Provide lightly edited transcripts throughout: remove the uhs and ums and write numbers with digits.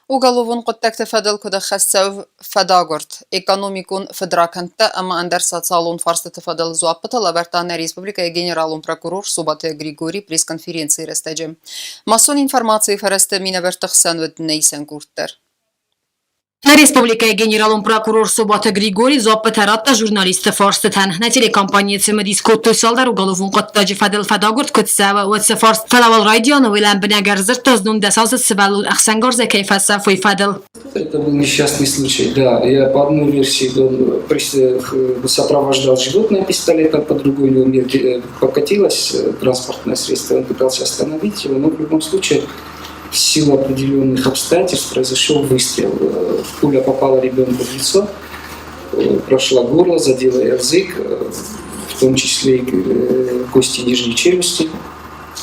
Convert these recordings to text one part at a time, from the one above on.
Уголовун قد فدل كده خسو فداغورت экономикун федраканта ама андерса салон фарсты тфадал зуаппата лабертане республика генералун прокурор Субате Григорий пресс-конференции растеджем. Масон информации фарасты минабертахсан веднейсен гуртер. Республика генералун прокурор Субате Григорий зуаппатаратта журналисты фарстытан. На телекомпаниясы медискотту салдар уголовун قد فدل федагорт كتساوى واتسفارست فلوال радио новилан бнагерзер тазнун десазы сывалун ахсангорзе кейфаса фуйфадл. Это был несчастный случай, да. Я по одной версии сопровождал животное пистолетом, по другой покатилось транспортное средство, он пытался остановить его, но в любом случае в силу определенных обстоятельств произошел выстрел. Пуля попала ребенку в лицо, прошла горло, задела язык, в том числе и кости нижней челюсти,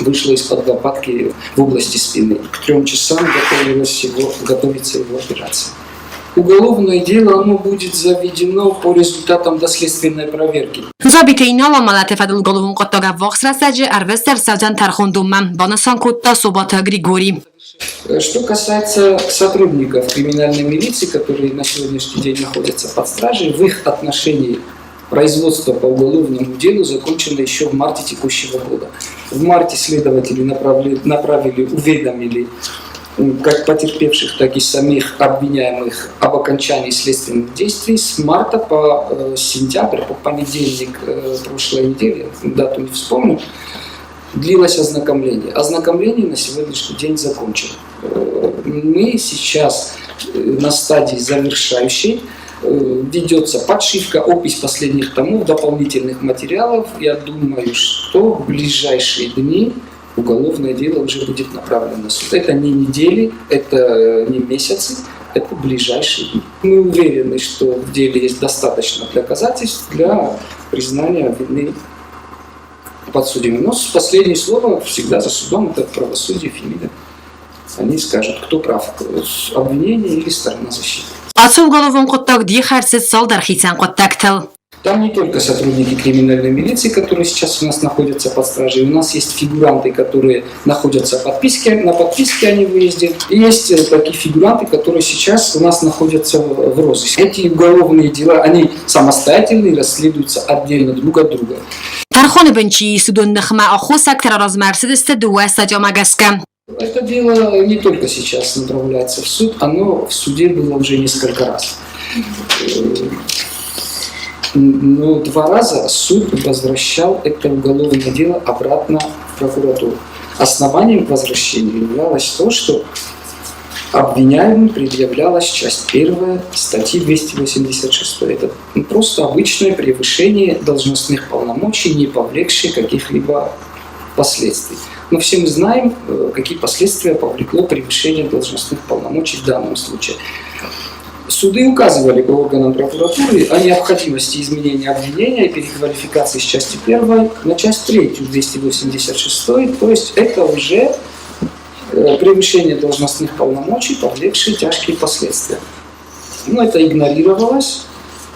вышла из-под лопатки в области спины. К 3 часам готовится его операция. Уголовное дело оно будет заведено по результатам доследственной проверки. Забитейна ламалате фадл головун قطعه вахс расаджи арвестер савдан тархундумам банасан кутта Субате Григорий. Что касается сотрудников криминальной милиции, которые на сегодняшний день находятся под стражей, в их отношении производство по уголовному делу закончено еще в марте текущего года. В марте следователи уведомили как потерпевших, так и самих обвиняемых об окончании следственных действий. С марта по сентябрь, по понедельник прошлой недели, дату не вспомню, длилось ознакомление. Ознакомление на сегодняшний день закончено. Мы сейчас на стадии завершающей. Ведется подшивка, опись последних томов, дополнительных материалов. Я думаю, что в ближайшие дни уголовное дело уже будет направлено на суд. Это не недели, это не месяцы, это ближайшие дни. Мы уверены, что в деле есть достаточно доказательств для признания вины подсудимым. Но последнее слово всегда за судом — это правосудие Фемида. Они скажут, кто прав, обвинение или сторона защиты. Там не только сотрудники криминальной милиции, которые сейчас у нас находятся под стражей. У нас есть фигуранты, которые находятся на подписке о невыезде. И есть такие фигуранты, которые сейчас у нас находятся в розыске. Эти уголовные дела, они самостоятельные, расследуются отдельно друг от друга. Это дело не только сейчас направляется в суд, оно в суде было уже несколько раз. Но 2 раза суд возвращал это уголовное дело обратно в прокуратуру. Основанием возвращения являлось то, что обвиняемым предъявлялась часть 1 статьи 286. Это просто обычное превышение должностных полномочий, не повлекшее каких-либо последствий. Но все мы знаем, какие последствия повлекло превышение должностных полномочий в данном случае. Суды указывали по органам прокуратуры о необходимости изменения обвинения и переквалификации с части 1 на часть 3 286, то есть это уже превышение должностных полномочий, повлекшие тяжкие последствия. Но это игнорировалось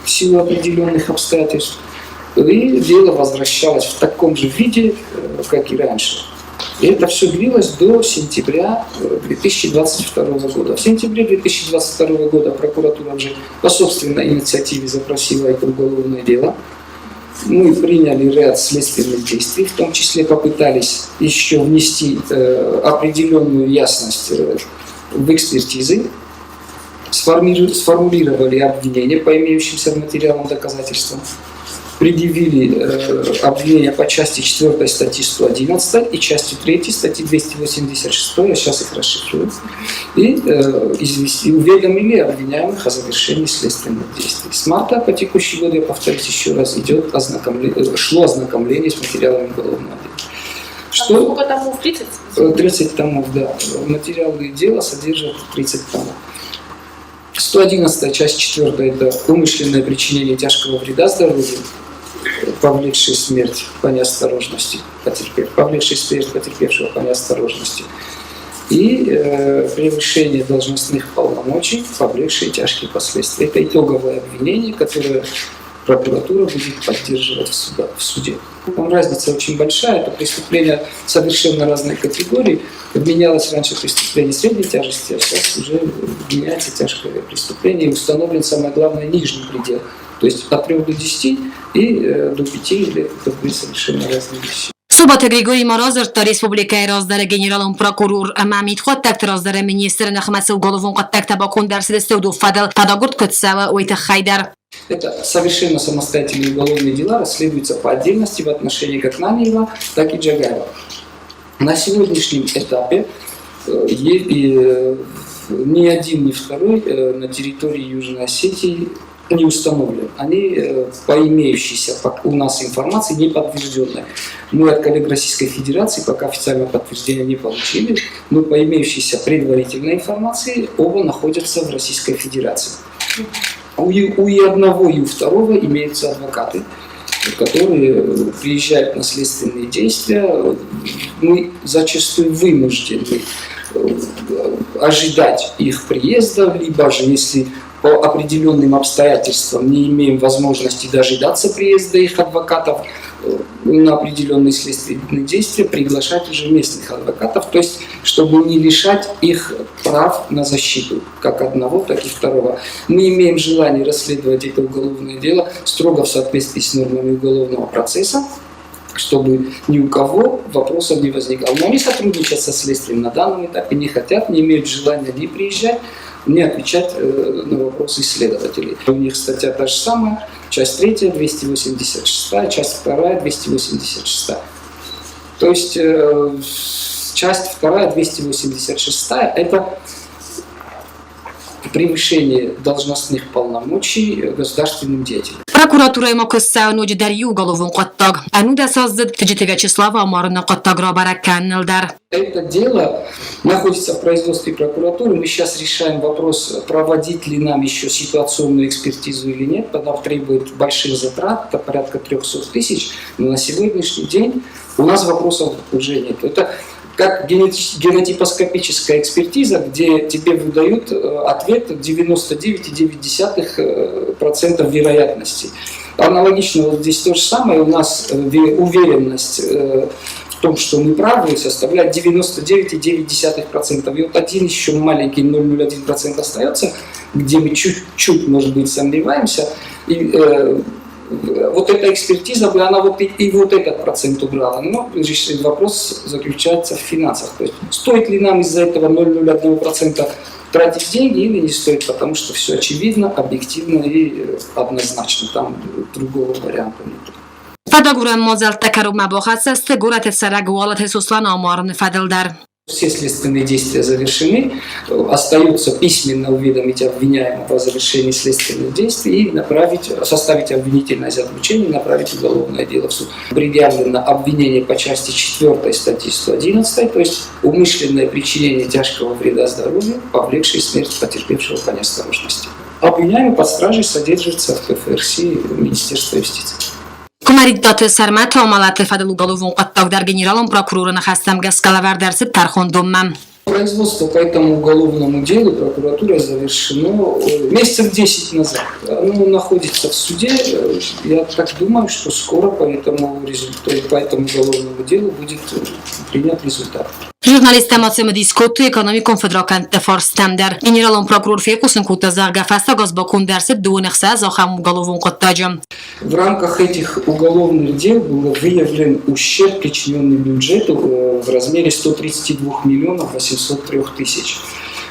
в силу определенных обстоятельств, и дело возвращалось в таком же виде, как и раньше. И это все длилось до сентября 2022 года. В сентябре 2022 года прокуратура уже по собственной инициативе запросила это уголовное дело. Мы приняли ряд следственных действий, в том числе попытались еще внести определенную ясность в экспертизы, сформулировали обвинения по имеющимся материалам доказательствам, предъявили обвинения по части 4 статьи 111 и части 3 статьи 286, я сейчас их расшифрую, и уведомили обвиняемых о завершении следственных действий. С марта по текущий год, я повторюсь еще раз, шло ознакомление с материалами уголовного дела. Сколько томов? 30? 30 томов, да. Материалы дела содержат 30 томов. 111 часть 4 – это умышленное причинение тяжкого вреда здоровью, повлекший смерть по неосторожности, повлекший смерть потерпевшего по неосторожности, и превышение должностных полномочий, повлекшие тяжкие последствия. Это итоговое обвинение, которое прокуратура будет поддерживать в суде. Там разница очень большая, это преступления совершенно разной категории. Вменялось раньше преступление средней тяжести, а сейчас уже вменяется тяжкое преступление, и установлен, самое главное, нижний предел. То есть от 3 до 10 и до 5 лет это были совершенно разные вещи. Subote Grigori Marozr ta Respublikai razdare generalom prokuror Mamit Xottak razdare министрine Хмасов головун Xottak табакун дәрсидесте уду Фадел Фадагурт Көтсава Уйта Хайдар. Это совершенно самостоятельные уголовные дела, расследуются по отдельности в отношении как Нанеева, так и Джагаева. На сегодняшнем этапе ни один, ни второй на территории Южной Осетии не установлен. Они по имеющейся у нас информации не подтвержденные. Мы от коллег Российской Федерации пока официального подтверждения не получили, но по имеющейся предварительной информации оба находятся в Российской Федерации. У и одного, и у второго имеются адвокаты, которые приезжают на следственные действия. Мы зачастую вынуждены ожидать их приезда, либо же, если по определенным обстоятельствам не имеем возможности дожидаться приезда их адвокатов на определенные следственные действия, приглашать уже местных адвокатов, то есть чтобы не лишать их прав на защиту, как одного, так и второго. Мы имеем желание расследовать это уголовное дело строго в соответствии с нормами уголовного процесса, чтобы ни у кого вопросов не возникало. Но они сотрудничают со следствием на данном этапе, не хотят, не имеют желания ни приезжать, не отвечать на вопросы исследователей. У них статья та же самая, часть 3, 286, часть 2, 286. То есть часть 2, 286 – это превышение должностных полномочий государственным деятелям. Prokuratura ima Көтсава Ноди Дарью головун Xottak. Ануда созды Тиджите Вячеслава Амарына Xottak Баракканнилдар. Это дело находится в производстве прокуратуры. Мы сейчас решаем вопрос, проводить ли нам еще ситуационную экспертизу или нет. Тогда требует больших затрат, это порядка 300 тысяч. Но на сегодняшний день у нас вопросов уже нет. Это как генотипоскопическая экспертиза, где тебе выдают ответ 99,9% вероятности. Аналогично вот здесь то же самое. У нас уверенность в том, что мы правы, составляет 99,9%. И вот один еще маленький 0,01% остается, где мы чуть-чуть, может быть, сомневаемся. И вот эта экспертиза, она вот и вот этот процент убрала. Но вопрос заключается в финансах. То есть стоит ли нам из-за этого 0,01% тратить деньги или не стоит, потому что все очевидно, объективно и однозначно. Там другого варианта нет. Fadagurem Mozelt Tekarub Mabохасесте Гурат Сарагуалат Хесуслан Амарн Фаделдар. Все следственные действия завершены, остается письменно уведомить обвиняемого о завершении следственных действий и составить обвинительное заключение и направить уголовное дело в суд. Предъявлено обвинение по части 4 статьи 111, то есть умышленное причинение тяжкого вреда здоровью, повлекшее смерть потерпевшего по неосторожности. Обвиняемый под стражей содержится в ПФРС Министерства юстиции. Комариддаты Сармат Омалаты Фаделу головун Xottak дар генералом прокурорына Хастамга Скалавар дәрсіп Тархондоммам. Производство по этому уголовному делу прокуратурой завершено месяцев 10 назад. Оно находится в суде. Я так думаю, что скоро по этому уголовному делу будет принят результат. Jurnalistem acemi diszkottu ekonomikon fedrakante farstender. Generalom prokuror Фекусен Кутазарга Фастагазбакун дәрсіп Дуынықса Захам головун Xottajım. В рамках этих уголовных дел был выявлен ущерб, причиненный бюджету в размере 132 миллионов 803 тысяч.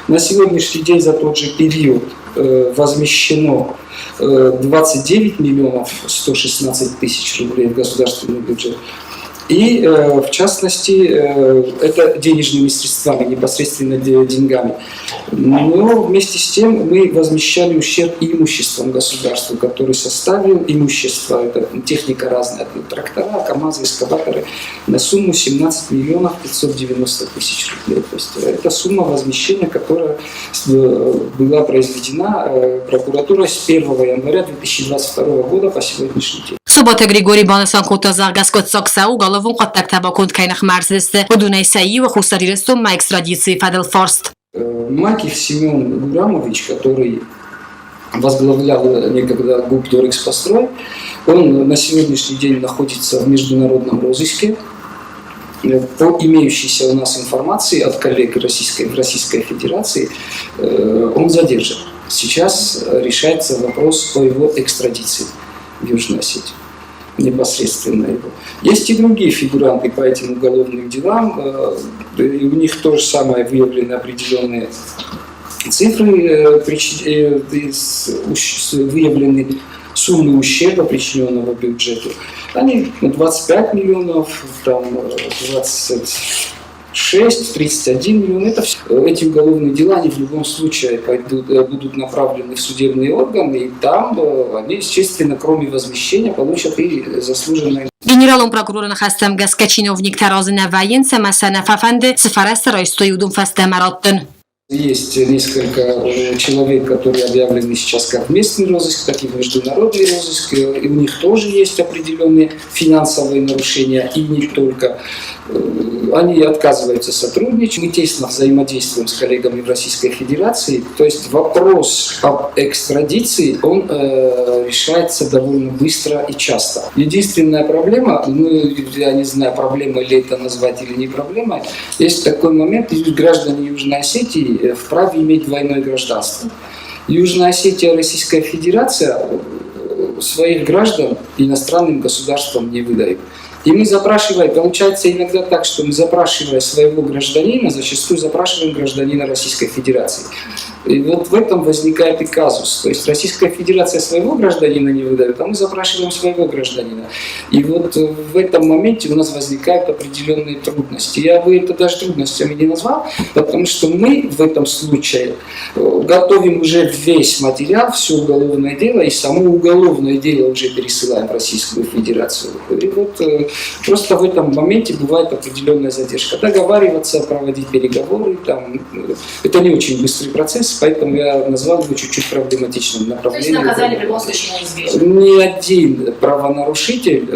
На сегодняшний день за тот же период возмещено 29 миллионов 116 тысяч рублей в государственный бюджет. И, в частности, это денежными средствами, непосредственно деньгами. Но вместе с тем мы возмещали ущерб и имуществом государству, который составил имущество, это техника разная, трактора, КАМАЗы, эскаваторы, на сумму 17 миллионов 590 тысяч рублей. То есть это сумма возмещения, которая была произведена прокуратурой с 1 января 2022 года по сегодняшний день. Subote Grigori Banasan Kutazargas Kotsaksa уголовун Xottak табакун Кайнах Марсдесте Удунай Саива Хусарирестом на экстрадиции Фадел Форст. Макив Семен Гурамович, который возглавлял некогда ГУП «Дорекспострой». Он на сегодняшний день находится в международном розыске. По имеющейся у нас информации от коллег в Российской Федерации, он задержан. Сейчас решается вопрос о его экстрадиции в Южную Осетию. Непосредственно его. Есть и другие фигуранты по этим уголовным делам, и у них то же самое выявлены определенные цифры, выявлены суммы ущерба, причиненного бюджету. Они 25 миллионов, там 26, 31 миллион. Это все. Эти уголовные дела, они в любом случае будут направлены в судебные органы, и там они, естественно, кроме возмещения, получат и заслуженное. Генералом прокурора Хастамгаска чиновник Таразы Наваин Самасана Фафанды Сафареста Ройстоюдум Фастемараттын. Есть несколько человек, которые объявлены сейчас как местный розыск, так и международный розыск. И у них тоже есть определенные финансовые нарушения, и не только. Они отказываются сотрудничать. Мы тесно взаимодействуем с коллегами в Российской Федерации. То есть вопрос об экстрадиции, он решается довольно быстро и часто. Единственная проблема, я не знаю, проблема ли это назвать или не проблема, есть такой момент, граждане Южной Осетии вправе иметь двойное гражданство. Южная Осетия и Российская Федерация своих граждан иностранным государствам не выдают. И мы запрашиваем, получается иногда так, что мы запрашивая своего гражданина, зачастую запрашиваем гражданина Российской Федерации. И вот в этом возникает и казус. То есть Российская Федерация своего гражданина не выдает, а мы запрашиваем своего гражданина. И вот в этом моменте у нас возникают определенные трудности. Я бы это даже трудностями не назвал, потому что мы в этом случае готовим уже весь материал, все уголовное дело, и само уголовное дело уже пересылаем в Российскую Федерацию. И вот просто в этом моменте бывает определенная задержка. Договариваться, проводить переговоры, там, это не очень быстрый процесс, поэтому я назвал его чуть-чуть проблематичным направлением. То есть наказание в любом случае неизбежно? Ни один правонарушитель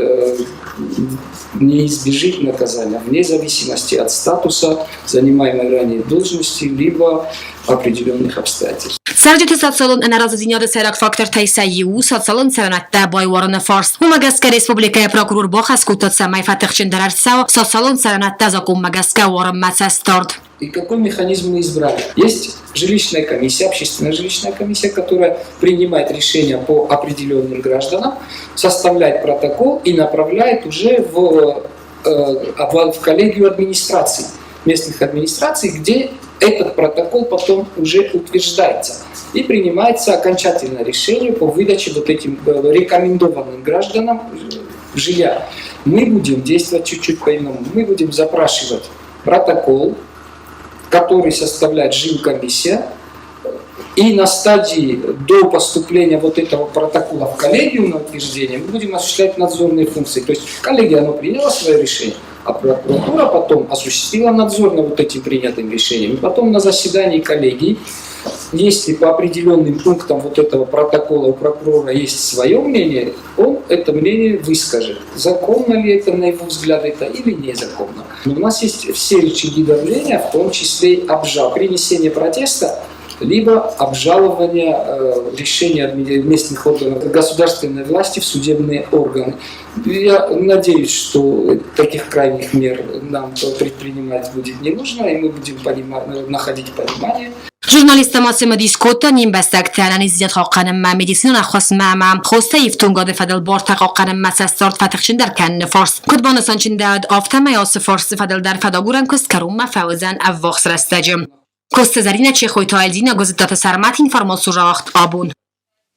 не избежит наказания, вне зависимости от статуса занимаемой ранее должности, либо определенных обстоятельств. Сарджети социалон наразидиньяды сайрак фактор тайсайю социалон саранатта байвараны фарс. Умагаска республикая прокурор бахас кутат самай фатихчин дарарсау социалон саранатта закум магаска варам мацасторд. И какой механизм мы избрали? Есть жилищная комиссия, общественная жилищная комиссия, которая принимает решения по определенным гражданам, составляет протокол и направляет уже в коллегию администраций, местных администраций, где этот протокол потом уже утверждается. И принимается окончательное решение по выдаче вот этим рекомендованным гражданам жилья. Мы будем действовать чуть-чуть по-иному. Мы будем запрашивать протокол, который составляет жилкомиссия, и на стадии до поступления вот этого протокола в коллегию на утверждение мы будем осуществлять надзорные функции. То есть коллегия, она приняла свое решение, а прокуратура потом осуществила надзор на вот этим принятым решением. И потом на заседании коллегии, если по определенным пунктам вот этого протокола у прокурора есть свое мнение, он это мнение выскажет. Законно ли это, на его взгляд, это или незаконно. Но у нас есть все рычаги давления, в том числе и принесение протеста, либо обжалование решения местных органов государственной власти в судебные органы. Я надеюсь, что таких крайних мер нам предпринимать будет не нужно, и мы будем находить понимание. Журналиста Масим Дискота ним бستکترن ازیاد خاقن مدیسین نخواست معم خواسته یفتونگاد فدل بار تقاقن مسستارد فتخشن در کن فارس کدبان سانچین داد آفتما یاس فارس فدل در فداگورن کست کروم فوزن افواخس رستجم کست زرین چه خوی تایلدین گزدت سرمت اینفرماسو راخت آبون